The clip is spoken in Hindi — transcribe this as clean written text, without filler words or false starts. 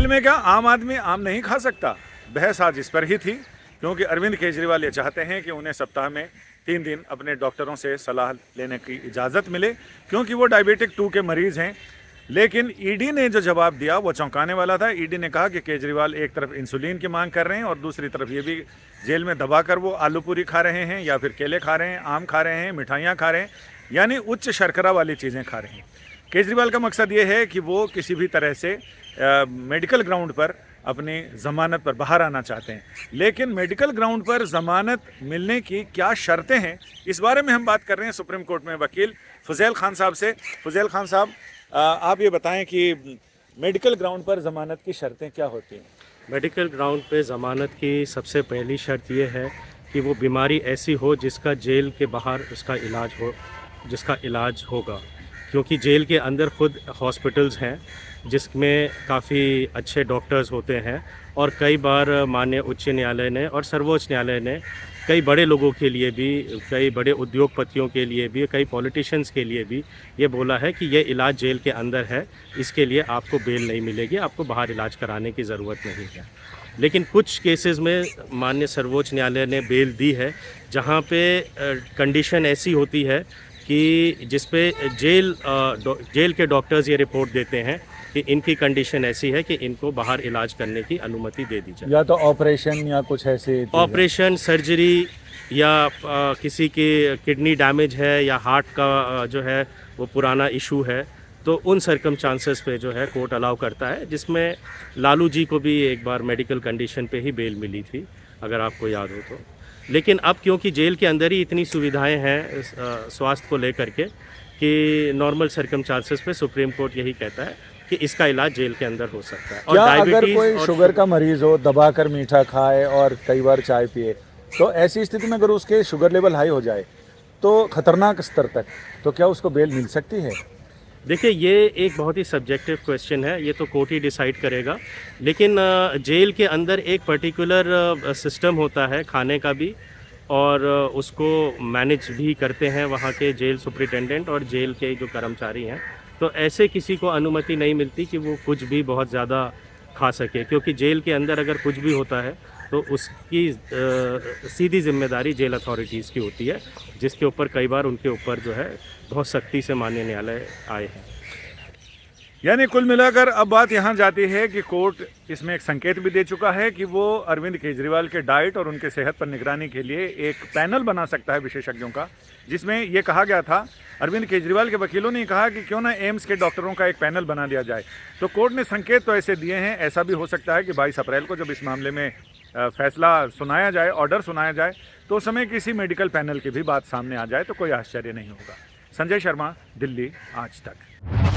जेल में क्या आम आदमी आम नहीं खा सकता? बहस आज इस पर ही थी, क्योंकि अरविंद केजरीवाल ये चाहते हैं कि उन्हें सप्ताह में 3 दिन अपने डॉक्टरों से सलाह लेने की इजाज़त मिले, क्योंकि वो डायबिटिक 2 के मरीज़ हैं। लेकिन ईडी ने जो जवाब दिया वो चौंकाने वाला था। ईडी ने कहा कि केजरीवाल एक तरफ इंसुलिन की मांग कर रहे हैं और दूसरी तरफ ये भी जेल में दबाकर वो आलू पूरी खा रहे हैं या फिर केले खा रहे हैं, आम खा रहे हैं, मिठाइयाँ खा रहे हैं, यानी उच्च शर्करा वाली चीज़ें खा रहे हैं। केजरीवाल का मकसद ये है कि वो किसी भी तरह से मेडिकल ग्राउंड पर अपनी ज़मानत पर बाहर आना चाहते हैं। लेकिन मेडिकल ग्राउंड पर ज़मानत मिलने की क्या शर्तें हैं, इस बारे में हम बात कर रहे हैं सुप्रीम कोर्ट में वकील फुज़ैल खान साहब से। फुज़ैल खान साहब, आप ये बताएं कि मेडिकल ग्राउंड पर ज़मानत की शर्तें क्या होती हैं? मेडिकल ग्राउंड पे ज़मानत की सबसे पहली शर्त ये है कि वो बीमारी ऐसी हो जिसका जेल के बाहर उसका जिसका इलाज होगा, क्योंकि जेल के अंदर खुद हॉस्पिटल्स हैं जिसमें काफ़ी अच्छे डॉक्टर्स होते हैं। और कई बार माननीय उच्च न्यायालय ने और सर्वोच्च न्यायालय ने कई बड़े लोगों के लिए भी, कई बड़े उद्योगपतियों के लिए भी, कई पॉलिटिशियंस के लिए भी ये बोला है कि ये इलाज जेल के अंदर है, इसके लिए आपको बेल नहीं मिलेगी, आपको बाहर इलाज कराने की ज़रूरत नहीं है। लेकिन कुछ केसेस में माननीय सर्वोच्च न्यायालय ने बेल दी है जहाँ पे कंडीशन ऐसी होती है कि जिस पे जेल के डॉक्टर्स ये रिपोर्ट देते हैं कि इनकी कंडीशन ऐसी है कि इनको बाहर इलाज करने की अनुमति दे दी जाए। या तो ऑपरेशन या कुछ ऐसे ऑपरेशन, सर्जरी, या किसी की किडनी डैमेज है या हार्ट का जो है वो पुराना इशू है, तो उन सर्कमस्टांसेस पे जो है कोर्ट अलाउ करता है, जिसमें लालू जी को भी एक बार मेडिकल कंडीशन पे ही बेल मिली थी, अगर आपको याद हो तो। लेकिन अब क्योंकि जेल के अंदर ही इतनी सुविधाएं हैं स्वास्थ्य को लेकर के कि नॉर्मल सर्कमस्टांसेस पे सुप्रीम कोर्ट यही कहता है कि इसका इलाज जेल के अंदर हो सकता है। और क्या अगर डायबिटीज कोई शुगर का मरीज हो, दबाकर मीठा खाए और कई बार चाय पिए, तो ऐसी स्थिति में अगर उसके शुगर लेवल हाई हो जाए तो खतरनाक स्तर तक, तो क्या उसको बेल मिल सकती है? देखिए, ये एक बहुत ही सब्जेक्टिव क्वेश्चन है, ये तो कोर्ट ही डिसाइड करेगा। लेकिन जेल के अंदर एक पर्टिकुलर सिस्टम होता है खाने का भी, और उसको मैनेज भी करते हैं वहाँ के जेल सुपरिटेंडेंट और जेल के जो कर्मचारी हैं। तो ऐसे किसी को अनुमति नहीं मिलती कि वो कुछ भी बहुत ज़्यादा खा सके, क्योंकि जेल के अंदर अगर कुछ भी होता है तो उसकी सीधी जिम्मेदारी जेल अथॉरिटीज़ की होती है, जिसके ऊपर कई बार उनके ऊपर जो है बहुत सख्ती से माननीय न्यायालय आए हैं। यानी कुल मिलाकर अब बात यहाँ जाती है कि कोर्ट इसमें एक संकेत भी दे चुका है कि वो अरविंद केजरीवाल के डाइट और उनके सेहत पर निगरानी के लिए एक पैनल बना सकता है विशेषज्ञों का, जिसमें ये कहा गया था, अरविंद केजरीवाल के वकीलों ने कहा कि क्यों ना एम्स के डॉक्टरों का एक पैनल बना दिया जाए। तो कोर्ट ने संकेत तो ऐसे दिए हैं, ऐसा भी हो सकता है कि 22 अप्रैल को जब इस मामले में फैसला सुनाया जाए, ऑर्डर सुनाया जाए, तो उस समय किसी मेडिकल पैनल की भी बात सामने आ जाए तो कोई आश्चर्य नहीं होगा। संजय शर्मा, दिल्ली आज तक।